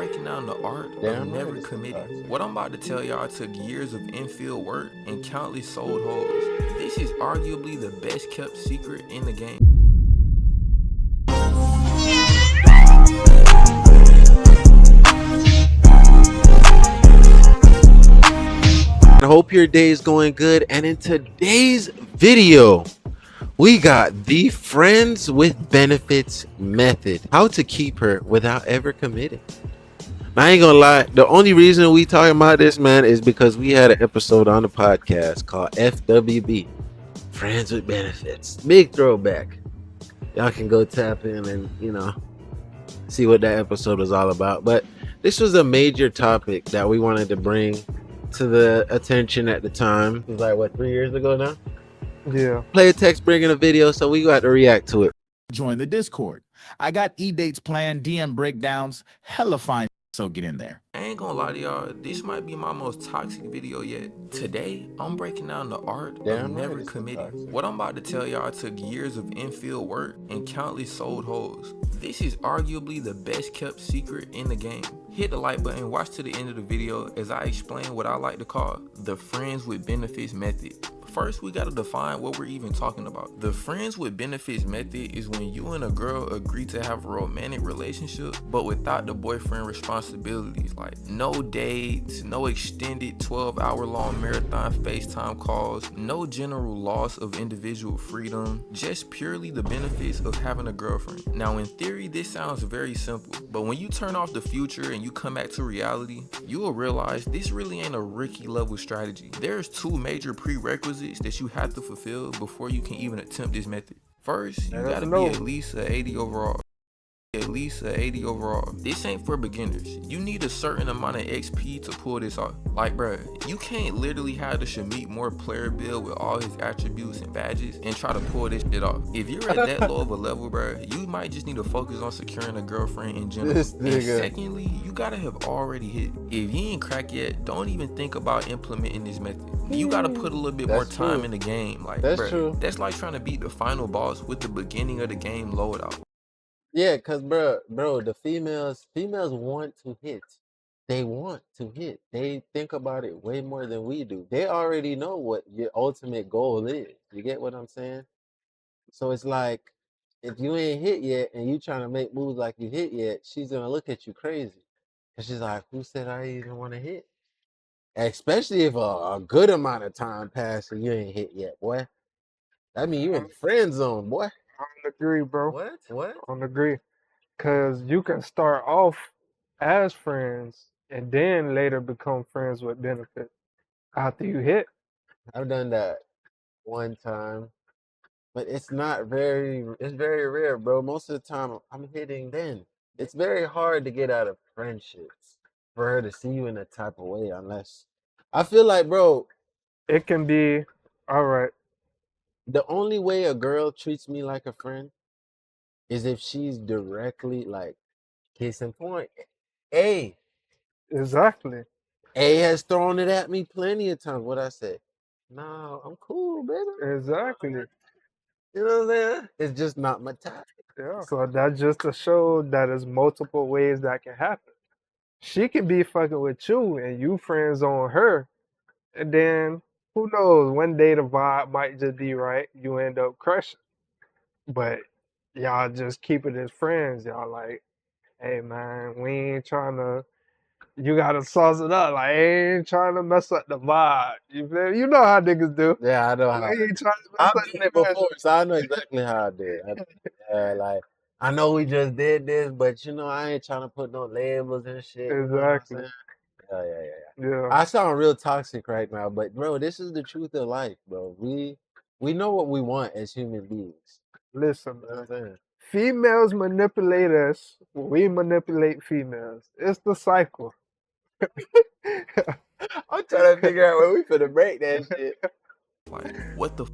breaking down the art of never committing. What I'm about to tell y'all took years of infield work and countless sold hoes. This is arguably the best kept secret in the game. I hope your day is going good, and in today's video we got the friends with benefits method, how to keep her without ever committing. I ain't gonna lie, the only reason we talking about this, man, is because we had an episode on the podcast called FWB, friends with benefits. Big throwback. Y'all can go tap in and see what that episode was all about. But this was a major topic that we wanted to bring to the attention at the time. It was like 3 years ago now. Yeah. Play a text, bringing a video, so we got to react to it. Join the Discord. I got e-dates planned, DM breakdowns, hella fine. So get in there. I ain't gonna lie to y'all, this might be my most toxic video yet. Today, I'm breaking down the art of never committing. What I'm about to tell y'all took years of infield work and countless sold hoes. This is arguably the best kept secret in the game. Hit the like button, watch to the end of the video as I explain what I like to call the friends with benefits method. First, we gotta define what we're even talking about. The friends with benefits method is when you and a girl agree to have a romantic relationship, but without the boyfriend responsibilities, like no dates, no extended 12-hour-long marathon FaceTime calls, no general loss of individual freedom, just purely the benefits of having a girlfriend. Now, in theory, this sounds very simple, but when you turn off the future and you come back to reality, you will realize this really ain't a rookie level strategy. There's two major prerequisites that you have to fulfill before you can even attempt this method. First, you gotta be at least an 80 overall. This ain't for beginners. You need a certain amount of XP to pull this off. Like, bruh, you can't literally have the Shamit Moore player build with all his attributes and badges and try to pull this shit off. If you're at that low of a level, bruh, you might just need to focus on securing a girlfriend in general. And secondly, you gotta have already hit. If you ain't cracked yet, don't even think about implementing this method. You gotta put a little bit more time in the game. Like, bruh, that's like trying to beat the final boss with the beginning of the game load out. Yeah, cause bro, the females want to hit. They want to hit. They think about it way more than we do. They already know what your ultimate goal is. You get what I'm saying? So it's like, if you ain't hit yet and you trying to make moves like you hit yet, she's gonna look at you crazy. Cause she's like, who said I even want to hit? Especially if a good amount of time passed and you ain't hit yet, boy. That mean you in the friend zone, boy. I don't agree, bro. What? I don't agree. Because you can start off as friends and then later become friends with benefits after you hit. I've done that one time, but it's very rare, bro. Most of the time I'm hitting then. It's very hard to get out of friendships for her to see you in a type of way, unless I feel like, bro, it can be all right. The only way a girl treats me like a friend is if she's directly like case in point. Exactly. A has thrown it at me plenty of times. What I say? No, I'm cool, baby. Exactly. You know what I'm saying? It's just not my type. Yeah. So that's just to show that there's multiple ways that can happen. She can be fucking with you and you friends on her, and then who knows? One day the vibe might just be right. You end up crushing, but y'all just keep it as friends. Y'all like, hey man, we ain't trying to. You gotta sauce it up. Like, I ain't trying to mess up the vibe. You feel? You know how niggas do. Yeah, I know how. I ain't trying to mess I've up done the it before, so I know exactly how I did. Like, I know we just did this, but I ain't trying to put no labels and shit. Exactly. Yeah. I sound real toxic right now, but bro, this is the truth of life, bro. We know what we want as human beings. Listen, man. Females manipulate us. We manipulate females. It's the cycle. I'm trying to figure out where we finna break that shit. Like, what the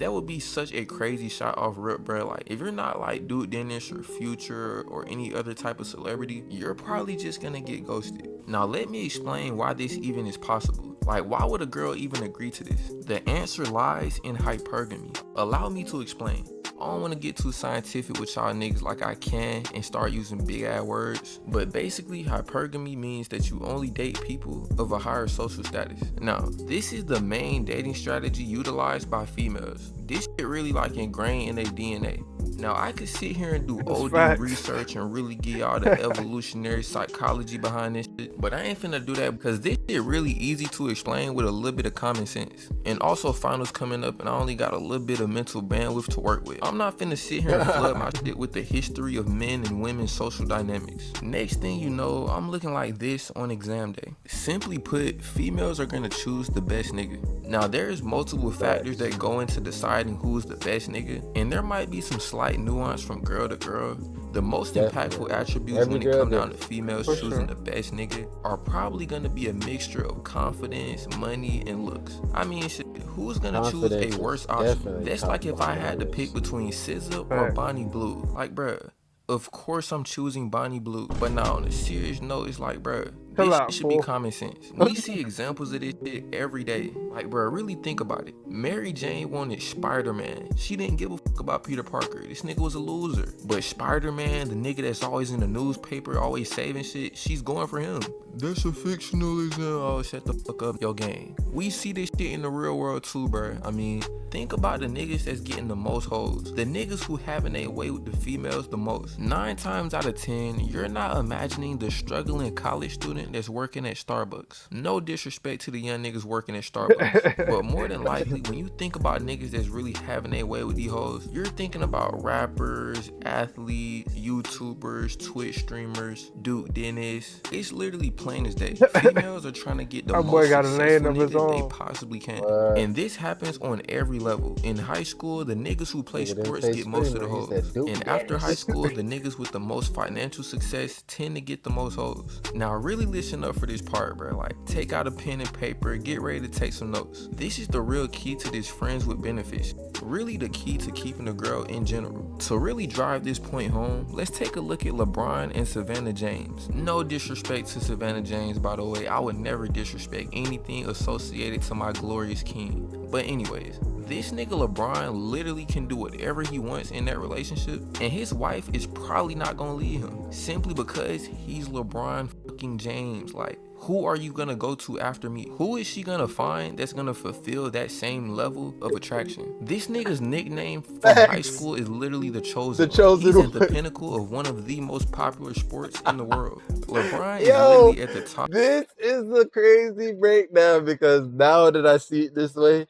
that would be such a crazy shot off rip, bro. Like, if you're not like Dude Dennis or Future or any other type of celebrity, you're probably just gonna get ghosted. Now, let me explain why this even is possible. Like, why would a girl even agree to this? The answer lies in hypergamy. Allow me to explain. I don't want to get too scientific with y'all niggas like I can and start using big ass words, but basically hypergamy means that you only date people of a higher social status. Now, this is the main dating strategy utilized by females. This shit really like ingrained in their DNA. Now, I could sit here and do OD facts. research and really give y'all the evolutionary psychology behind this shit, but I ain't finna do that because this shit really easy to explain with a little bit of common sense. And also finals coming up and I only got a little bit of mental bandwidth to work with. I'm not finna sit here and flood my shit with the history of men and women's social dynamics. Next thing you know, I'm looking like this on exam day. Simply put, females are gonna choose the best nigga. Now, there's multiple factors that go into deciding who's the best nigga, and there might be some slight nuance from girl to girl. The most impactful attributes when it comes down to females choosing the best nigga are probably gonna be a mixture of confidence, money, and looks. I mean, shit, who's gonna choose a worse option? That's like if I had to pick between SZA or Bonnie Blue. Like, bruh, of course I'm choosing Bonnie Blue. But now on a serious note, it's like, bruh, this shit should be common sense. We see examples of this shit every day. Like, bro, really think about it. Mary Jane wanted Spider-Man. She didn't give a fuck about Peter Parker. This nigga was a loser. But Spider-Man, the nigga that's always in the newspaper, always saving shit, she's going for him. That's a fictional example. Oh, shut the fuck up, your game. We see this shit in the real world too, bro. I mean, think about the niggas that's getting the most hoes. The niggas who having their way with the females the most. 9 times out of 10, you're not imagining the struggling college student that's working at Starbucks. No disrespect to the young niggas working at Starbucks, but more than likely, when you think about niggas that's really having their way with these hoes, you're thinking about rappers, athletes, YouTubers, Twitch streamers, Duke Dennis. It's literally plain as day. Females are trying to get the most successful niggas they possibly can. And this happens on every level. In high school, the niggas who play sports get most of the hoes. And after high school, the niggas with the most financial success tend to get the most hoes. Now, really listen up for this part, bro. Like, take out a pen and paper, get ready to take some notes. This is the real key to this friends with benefits. Really the key to keeping a girl in general. To really drive this point home, let's take a look at LeBron and Savannah James. No disrespect to Savannah James, by the way. I would never disrespect anything associated to my glorious king. But anyways, this nigga LeBron literally can do whatever he wants in that relationship, and his wife is probably not gonna leave him simply because he's LeBron fucking James. Like, who are you gonna go to after me? Who is she gonna find that's gonna fulfill that same level of attraction? This nigga's nickname from high school is literally the chosen. He's at the pinnacle of one of the most popular sports in the world. LeBron is literally at the top. This is the crazy breakdown because now that I see it this way,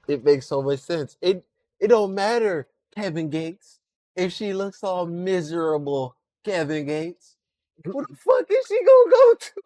it makes so much sense. It don't matter, Kevin Gates. If she looks all miserable, Kevin Gates, who the fuck is she gonna go to?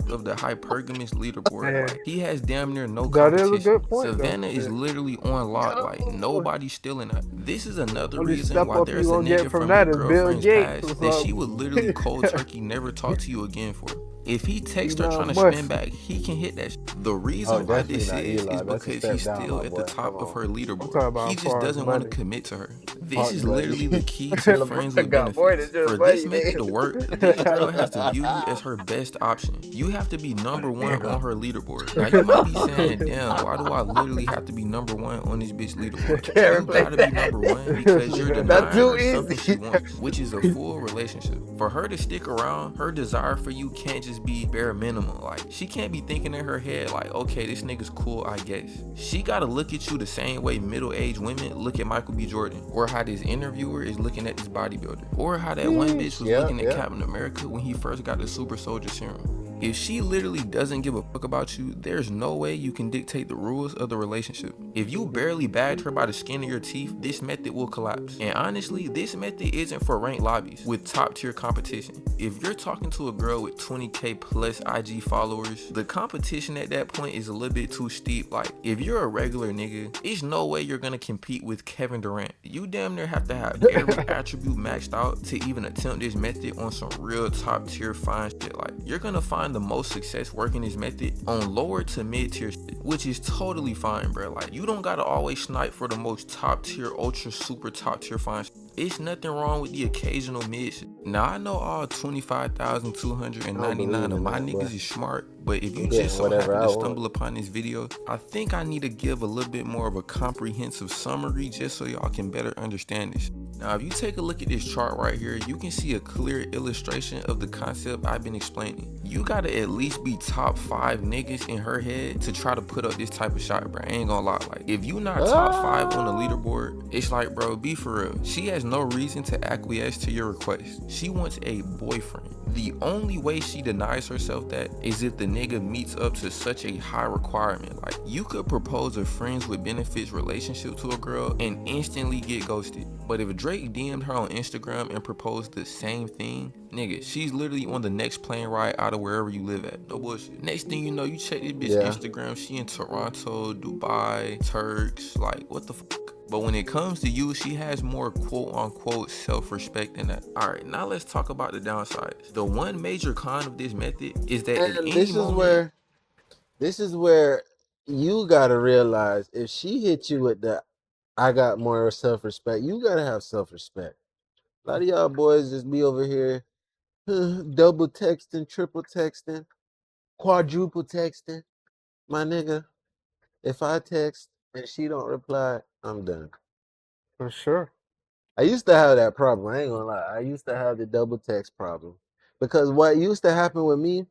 Of the hypergamous leaderboard. Like, he has damn near no competition. That is a good point, Savannah is literally on lock. Like, nobody's stealing her. This is another reason why there's a nigga from your girlfriend's past that she would literally cold turkey never talk to you again for. If he texts her trying to spin back, he can hit that shit. The reason why this is because he's still at the top of her leaderboard. He just doesn't want to commit to her. This is literally the key to friends with benefits. For this method to work, this girl has to view you as her best option. You have to be number 1 on her leaderboard. Now, you might be saying, damn, why do I literally have to be number 1 on this bitch leaderboard? You gotta be number 1 because you're denying her something she wants, which is a full relationship. For her to stick around, her desire for you can't just be bare minimum. Like, she can't be thinking in her head like, okay, this nigga's cool, I guess. She gotta look at you the same way middle-aged women look at Michael B. Jordan, or how this interviewer is looking at this bodybuilder, or how that one bitch was looking at Captain America when he first got the super soldier serum. If she literally doesn't give a fuck about you, there's no way you can dictate the rules of the relationship. If you barely bagged her by the skin of your teeth, this method will collapse. And honestly, this method isn't for ranked lobbies with top tier competition. If you're talking to a girl with 20k plus IG followers, the competition at that point is a little bit too steep. Like, if you're a regular nigga, there's no way you're gonna compete with Kevin Durant. You damn near have to have every attribute maxed out to even attempt this method on some real top tier fine shit. Like, you're gonna find the most success working this method on lower to mid tier shit, which is totally fine, bro. Like, you don't gotta always snipe for the most top tier, ultra super top tier fine shit. It's nothing wrong with the occasional mid shit. Now I know all 25,299 of my niggas is smart, but if you just so happen to stumble upon this video, I think I need to give a little bit more of a comprehensive summary just so y'all can better understand this. Now if you take a look at this chart right here, you can see a clear illustration of the concept I've been explaining. You gotta at least be top 5 niggas in her head to try to put up this type of shot, bro. I ain't gonna lie, like if you not top 5 on the leaderboard, it's like, bro, be for real. She has no reason to acquiesce to your request. She wants a boyfriend. The only way she denies herself that is if the nigga meets up to such a high requirement. Like, you could propose a friends with benefits relationship to a girl and instantly get ghosted. But if Drake DM'd her on Instagram and proposed the same thing, nigga, she's literally on the next plane ride out of wherever you live at. No bullshit. Next thing you know, you check this bitch Instagram, she in Toronto, Dubai, Turks, like, what the fuck? But when it comes to you, she has more quote-unquote self-respect than that. All right, now let's talk about the downsides. The one major con of this method is that at any moment... This is where you gotta realize, if she hit you with the I got more self-respect, you gotta have self-respect. A lot of y'all boys just be over here double texting, triple texting, quadruple texting. My nigga, if I text and she don't reply, I'm done. For sure. I used to have that problem. I ain't gonna lie. I used to have the double text problem. Because what used to happen with me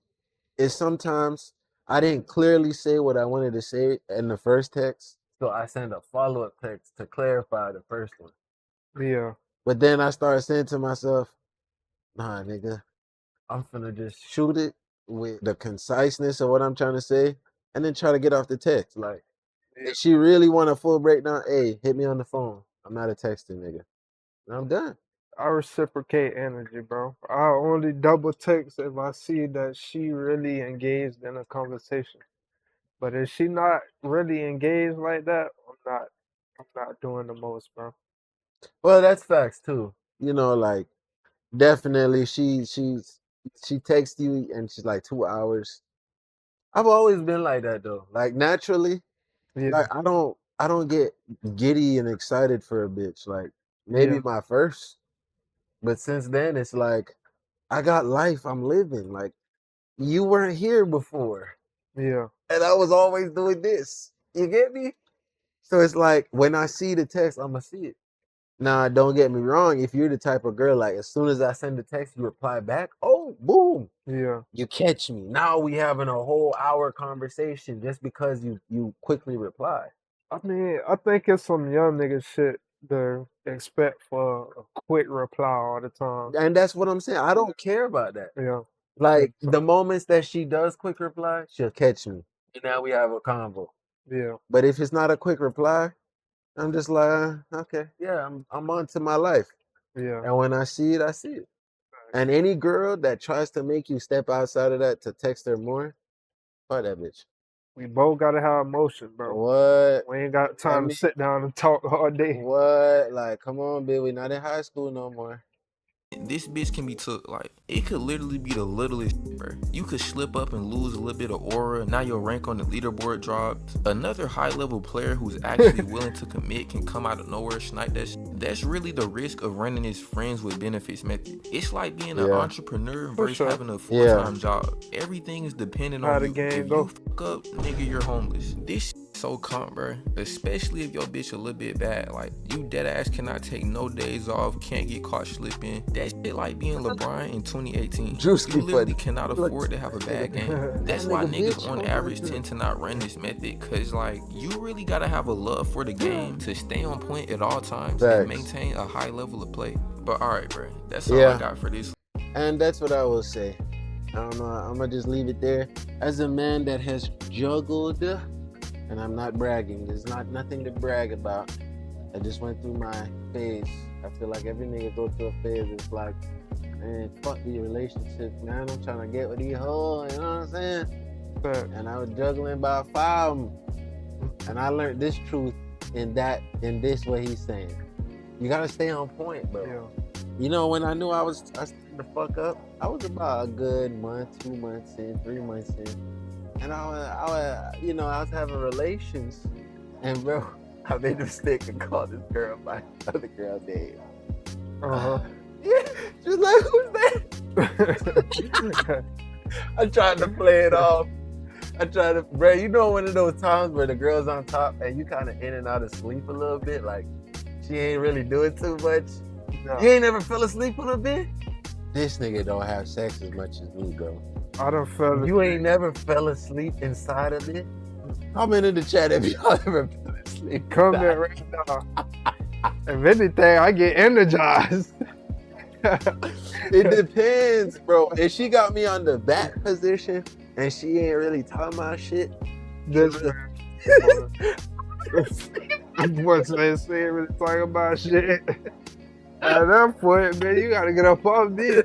is sometimes I didn't clearly say what I wanted to say in the first text. So I send a follow-up text to clarify the first one. Yeah. But then I started saying to myself, nah, nigga, I'm finna just shoot it with the conciseness of what I'm trying to say and then try to get off the text. Like, if she really want a full breakdown, hey, hit me on the phone. I'm not a texting nigga. And I'm done. I reciprocate energy, bro. I only double text if I see that she really engaged in a conversation. But if she not really engaged like that, I'm not doing the most, bro. Well, that's facts too. You know, like, definitely she texts you and she's like 2 hours. I've always been like that though. Like, naturally, like I don't get giddy and excited for a bitch. Like, maybe my first, but since then it's like I got life I'm living. Like, you weren't here before. Yeah. And I was always doing this. You get me? So it's like when I see the text, I'ma see it. Now, don't get me wrong. If you're the type of girl, like, as soon as I send the text, you reply back. Oh, boom. Yeah. You catch me. Now we having a whole hour conversation just because you quickly reply. I mean, I think it's some young nigga shit to expect for a quick reply all the time. And that's what I'm saying. I don't care about that. Yeah. Like, the moments that she does quick reply, she'll catch me. And now we have a convo. Yeah. But if it's not a quick reply, I'm just like, okay, yeah, I'm on to my life. Yeah. And when I see it, I see it. And any girl that tries to make you step outside of that to text her more, fuck that bitch. We both gotta have emotion, bro. What? We ain't got time to sit down and talk all day. What? Like, come on, baby. We not in high school no more. This bitch can be took, like, it could literally be the littlest shit, bro. You could slip up and lose a little bit of aura. Now your rank on the leaderboard dropped. Another high level player who's actually willing to commit can come out of nowhere, snipe that shit. That's really the risk of running this friends with benefits method. It's like being an entrepreneur versus having a full-time job. Everything is dependent on you. If you fuck up, nigga, you're homeless. This shit so comp, bro. Especially if your bitch a little bit bad. Like, you dead ass cannot take no days off, can't get caught slipping. That shit like being LeBron in 2018. You literally cannot afford to have a bad game. That's why niggas on average tend to not run this method, cause like, you really gotta have a love for the game to stay on point at all times and maintain a high level of play. But alright, bro, that's all I got for this. And that's what I will say. I don't know, I'm gonna just leave it there. As a man that has juggled, and I'm not bragging, there's nothing to brag about. I just went through my phase. I feel like every nigga go through a phase. It's like, man, fuck these relationships, man. I'm trying to get with these hoes, you know what I'm saying? And I was juggling about 5 of them. And I learned this truth in this what he's saying. You gotta stay on point, bro. Yeah. You know, when I knew I started to fuck up, I was about a good month, 2 months in, 3 months in. And I was having relations, and bro, I made the mistake and called this girl my other girl name. She's like, who's that? I tried to play it off. Bro, you know one of those times where the girl's on top and you kind of in and out of sleep a little bit, like she ain't really doing too much. No. You ain't never fell asleep a little bit? This nigga don't have sex as much as me, bro. I done fell. You ain't never fell asleep inside of it? Comment in the chat if y'all ever fell asleep. Comment right now. If anything, I get energized. It depends, bro. If she got me on the back position and she ain't really talking about shit, This what's they say really talking about shit. At that point, man, you gotta get up off me, man.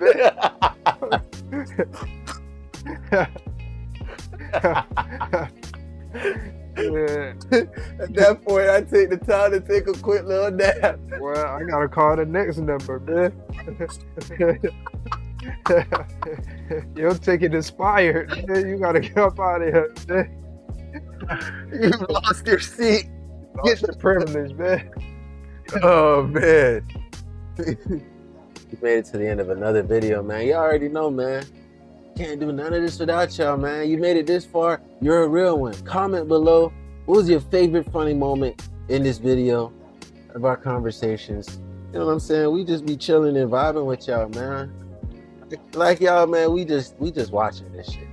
Yeah. At that point, I take the time to take a quick little nap. Well, I gotta call the next number, man. Your ticket expired, man. You gotta get up out of here, man. You lost your seat. Get the privilege, man. Oh, man. We made it to the end of another video, man. You already know, man. Can't do none of this without y'all, man. You made it this far, you're a real one. Comment below, what was your favorite funny moment in this video of our conversations? You know what I'm saying? We just be chilling and vibing with y'all, man. Like y'all, man, we just watching this shit.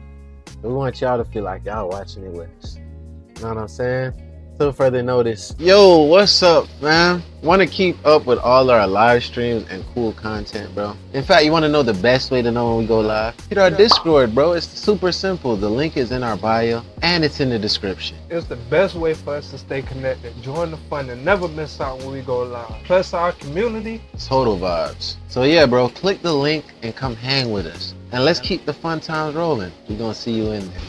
We want y'all to feel like y'all watching it with us. You know what I'm saying? Till further notice. Yo, what's up, man? Want to keep up with all our live streams and cool content, bro? In fact, you want to know the best way to know when we go live? Hit our Discord, bro. It's super simple. The link is in our bio and it's in the description. It's the best way for us to stay connected, join the fun, and never miss out when we go live. Plus, our community. Total vibes. So yeah, bro, click the link and come hang with us. And let's keep the fun times rolling. We're gonna see you in there.